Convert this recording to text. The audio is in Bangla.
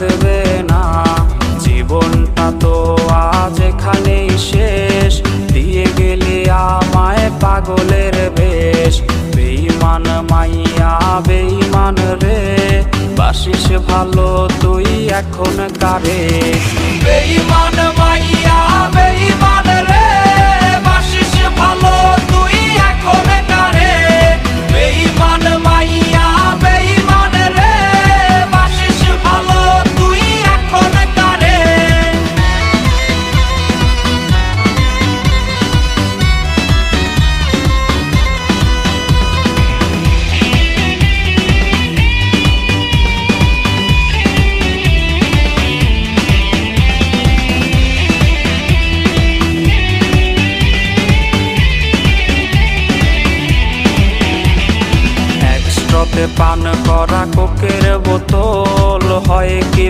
কাটবে না। জীবনটা তো আজ এখানেই শেষ, দিয়ে গেলি আমায় পাগলের বেশ। বেঈমান মাইয়া বেঈমান রে, বাসিস ভালো তুই এখন কারে। বেঈমান মাইয়া বেঈমান রে, বাসিস ভালো তুই এখন কারে। বেঈমান মাইয়া বেঈমান রে, বাসিস ভালো তুই এখন কারে। পান করা কোকের বোতল হয় কি